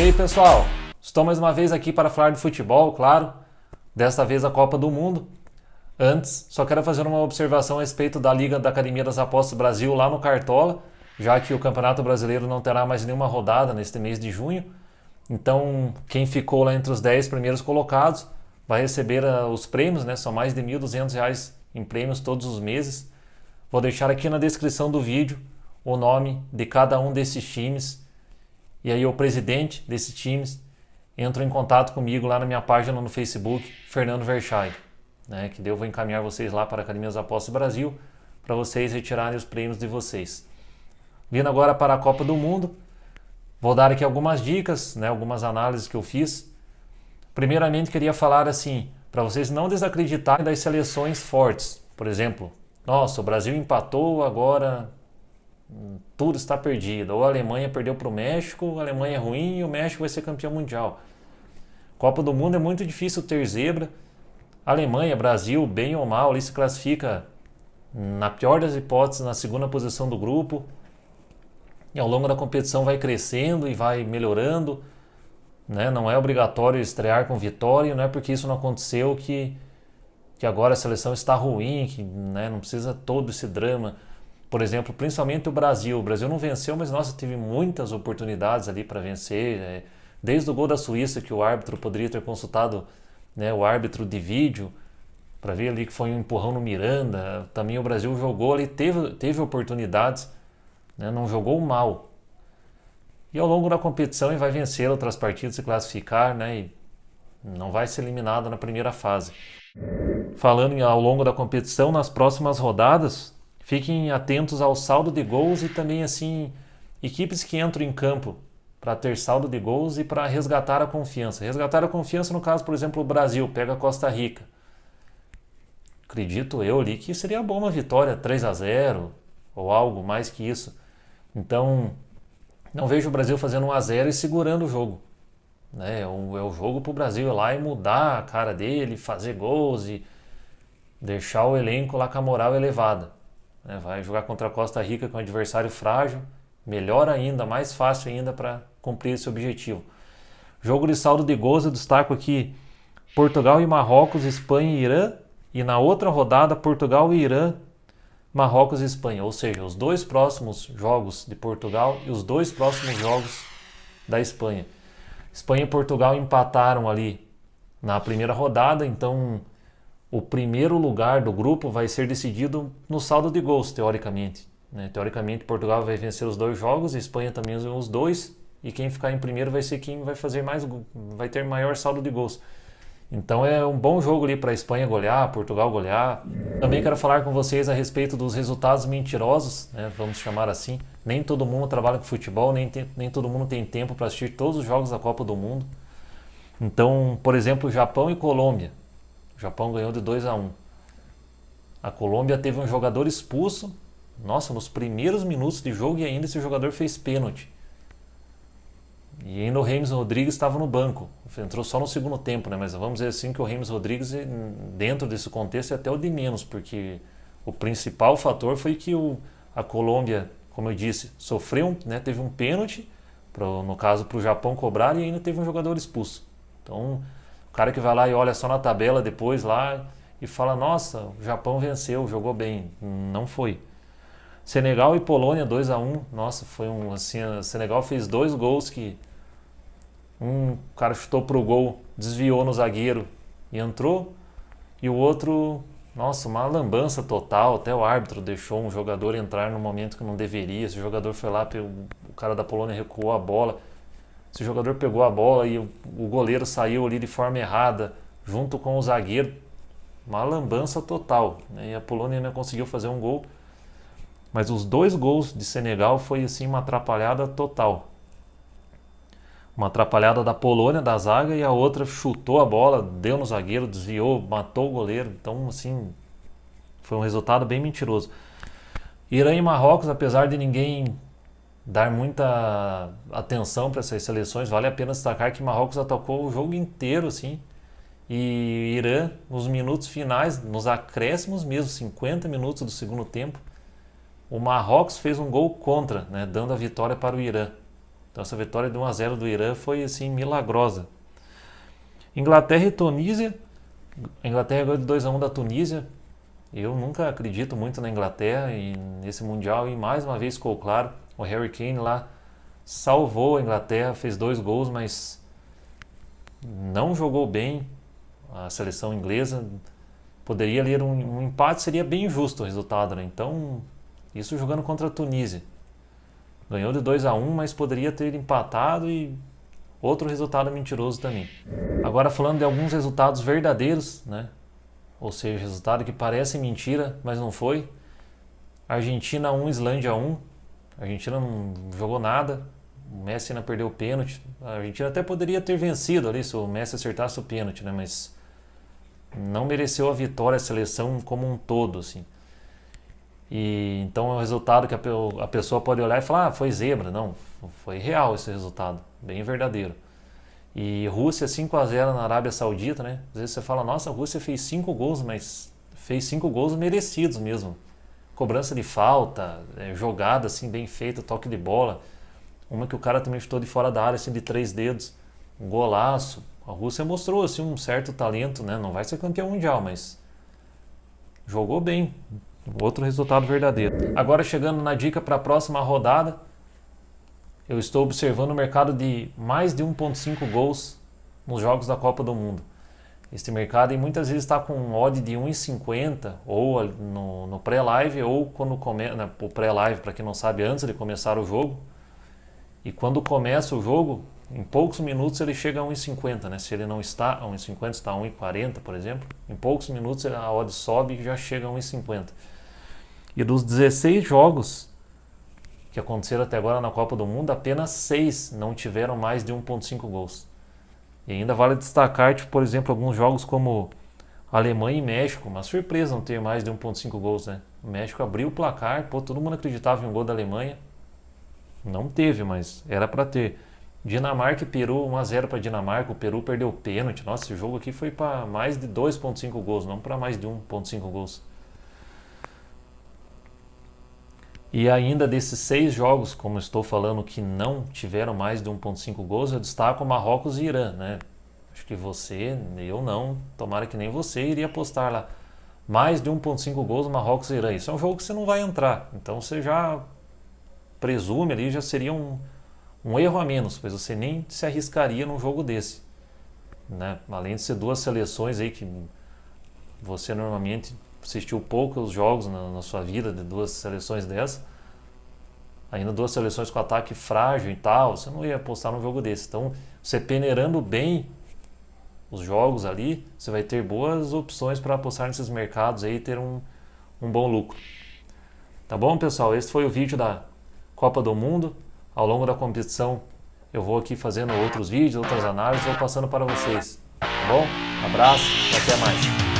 E aí, pessoal, estou mais uma vez aqui para falar de futebol, claro, desta vez a Copa do Mundo. Antes, só quero fazer uma observação a respeito da Liga da Academia das Apostas Brasil lá no Cartola, já que o Campeonato Brasileiro não terá mais nenhuma rodada neste mês de junho. Então, quem ficou lá entre os 10 primeiros colocados vai receber os prêmios, né? São mais de R$ 1.200 em prêmios todos os meses. Vou deixar aqui na descrição do vídeo o nome de cada um desses times. E aí o presidente desses times entra em contato comigo lá na minha página no Facebook, Fernando Verchai, né? Que eu vou encaminhar vocês lá para a Academia das Apostas Brasil para vocês retirarem os prêmios de vocês. Vindo agora para a Copa do Mundo, vou dar aqui algumas dicas, né? Algumas análises que eu fiz. Primeiramente, queria falar assim, para vocês não desacreditarem das seleções fortes. Por exemplo, nossa, o Brasil empatou, agora tudo está perdido. Ou a Alemanha perdeu para o México, a Alemanha é ruim e o México vai ser campeão mundial. Copa do Mundo é muito difícil ter zebra. Alemanha, Brasil, bem ou mal, ali se classifica, na pior das hipóteses, na segunda posição do grupo. E ao longo da competição vai crescendo e vai melhorando. Né? Não é obrigatório estrear com vitória, não é porque isso não aconteceu que agora a seleção está ruim, que, né, não precisa todo esse drama. Por exemplo, principalmente o Brasil. O Brasil não venceu, mas nossa, teve muitas oportunidades ali para vencer. Desde o gol da Suíça, que o árbitro poderia ter consultado, né, o árbitro de vídeo para ver ali que foi um empurrão no Miranda. Também o Brasil jogou ali, teve oportunidades, né, não jogou mal. E ao longo da competição ele vai vencer outras partidas, se classificar, né, e não vai ser eliminado na primeira fase. Falando ao longo da competição, nas próximas rodadas, fiquem atentos ao saldo de gols e também assim equipes que entram em campo para ter saldo de gols e para resgatar a confiança. Resgatar a confiança no caso, por exemplo, o Brasil pega a Costa Rica. Acredito eu ali que seria bom uma vitória 3-0 ou algo mais que isso. Então, não vejo o Brasil fazendo 1-0 e segurando o jogo. É o jogo para o Brasil ir lá e mudar a cara dele, fazer gols e deixar o elenco lá com a moral elevada. Vai jogar contra a Costa Rica com um adversário frágil, melhor ainda, mais fácil ainda para cumprir esse objetivo. Jogo de saldo de gols, eu destaco aqui Portugal e Marrocos, Espanha e Irã, e na outra rodada Portugal e Irã, Marrocos e Espanha, ou seja, os dois próximos jogos de Portugal e os dois próximos jogos da Espanha. Espanha e Portugal empataram ali na primeira rodada, então o primeiro lugar do grupo vai ser decidido no saldo de gols, teoricamente. Teoricamente, Portugal vai vencer os dois jogos, a Espanha também os dois, e quem ficar em primeiro vai ser quem vai fazer vai ter maior saldo de gols. Então é um bom jogo ali para a Espanha golear, Portugal golear. Também quero falar com vocês a respeito dos resultados mentirosos, né, vamos chamar assim. Nem todo mundo trabalha com futebol, nem todo mundo tem tempo para assistir todos os jogos da Copa do Mundo. Então, por exemplo, Japão e Colômbia. O Japão ganhou de 2-1. A Colômbia teve um jogador expulso, nossa, nos primeiros minutos de jogo, e ainda esse jogador fez pênalti. E ainda o James Rodrigues estava no banco. Entrou só no segundo tempo, né? Mas vamos dizer assim que o James Rodrigues, dentro desse contexto, é até o de menos, porque o principal fator foi que a Colômbia, como eu disse, sofreu, né? Teve um pênalti, no caso para o Japão cobrar, e ainda teve um jogador expulso. Então, o cara que vai lá e olha só na tabela depois lá e fala, nossa, o Japão venceu, jogou bem. Não foi. Senegal e Polônia 2-1. Nossa, foi assim, o Senegal fez 2 gols que o cara chutou pro gol, desviou no zagueiro e entrou, e o outro, nossa, uma lambança total, até o árbitro deixou um jogador entrar no momento que não deveria. Esse jogador foi lá, o cara da Polônia recuou a bola, esse jogador pegou a bola e o goleiro saiu ali de forma errada, junto com o zagueiro, uma lambança total, né? E a Polônia ainda conseguiu fazer um gol, mas os 2 gols de Senegal foi assim uma atrapalhada total. Uma atrapalhada da Polônia, da zaga, e a outra chutou a bola, deu no zagueiro, desviou, matou o goleiro. Então, assim, foi um resultado bem mentiroso. Irã e Marrocos, apesar de ninguém dar muita atenção para essas seleções, vale a pena destacar que Marrocos atacou o jogo inteiro, assim, e Irã, nos minutos finais, nos acréscimos mesmo, 50 minutos do segundo tempo, o Marrocos fez um gol contra, né, dando a vitória para o Irã. Então essa vitória de 1-0 do Irã foi assim milagrosa. Inglaterra e Tunísia. A Inglaterra ganhou de 2-1 da Tunísia. Eu nunca acredito muito na Inglaterra e nesse Mundial, e mais uma vez ficou claro, o Harry Kane lá salvou a Inglaterra, fez 2 gols, mas não jogou bem a seleção inglesa. Poderia ler um empate, seria bem justo o resultado, né? Então, isso jogando contra a Tunísia. Ganhou de 2-1, mas poderia ter empatado e outro resultado mentiroso também. Agora falando de alguns resultados verdadeiros, né? Ou seja, resultado que parece mentira, mas não foi. Argentina 1, Islândia 1. A Argentina não jogou nada. O Messi ainda perdeu o pênalti. A Argentina até poderia ter vencido ali se o Messi acertasse o pênalti, né? Mas não mereceu a vitória a seleção como um todo, assim. E então é um resultado que a pessoa pode olhar e falar, ah, foi zebra. Não, foi real esse resultado, bem verdadeiro. E Rússia 5-0 na Arábia Saudita, né? Às vezes você fala, nossa, a Rússia fez 5 gols, mas fez 5 gols merecidos mesmo. Cobrança de falta, jogada assim bem feita, toque de bola. Uma que o cara também chutou de fora da área, assim, de 3 dedos. Um golaço. A Rússia mostrou assim, um certo talento, né? Não vai ser campeão mundial, mas jogou bem. Outro resultado verdadeiro. Agora chegando na dica para a próxima rodada, eu estou observando o mercado de mais de 1.5 gols nos jogos da Copa do Mundo. Este mercado muitas vezes está com um odd de 1,50 ou no pré-live ou quando começa, o pré-live, para quem não sabe, antes de começar o jogo. E quando começa o jogo, em poucos minutos ele chega a 1,50, né? Se ele não está a 1,50, está a 1,40, por exemplo, em poucos minutos a odd sobe e já chega a 1,50. E dos 16 jogos que aconteceram até agora na Copa do Mundo, apenas 6 não tiveram mais de 1.5 gols. E ainda vale destacar, tipo, por exemplo, alguns jogos como Alemanha e México. Uma surpresa não ter mais de 1.5 gols, né? O México abriu o placar, pô, todo mundo acreditava em um gol da Alemanha. Não teve, mas era para ter. Dinamarca e Peru, 1-0 para Dinamarca. O Peru perdeu o pênalti. Nossa, esse jogo aqui foi para mais de 2.5 gols, não para mais de 1.5 gols. E ainda desses 6 jogos, como estou falando, que não tiveram mais de 1.5 gols, eu destaco Marrocos e Irã, né? Acho que você, eu não, tomara que nem você, iria apostar lá. Mais de 1.5 gols Marrocos e Irã. Isso é um jogo que você não vai entrar. Então você já presume ali, já seria um erro a menos, pois você nem se arriscaria num jogo desse, né? Além de ser 2 seleções aí que você normalmente assistiu poucos jogos na sua vida de 2 seleções dessas, ainda 2 seleções com ataque frágil e tal, você não ia apostar num jogo desse. Então, você peneirando bem os jogos ali, você vai ter boas opções para apostar nesses mercados aí e ter um bom lucro. Tá bom, pessoal? Esse foi o vídeo da Copa do Mundo. Ao longo da competição eu vou aqui fazendo outros vídeos, outras análises, vou passando para vocês. Tá bom? Abraço e até mais.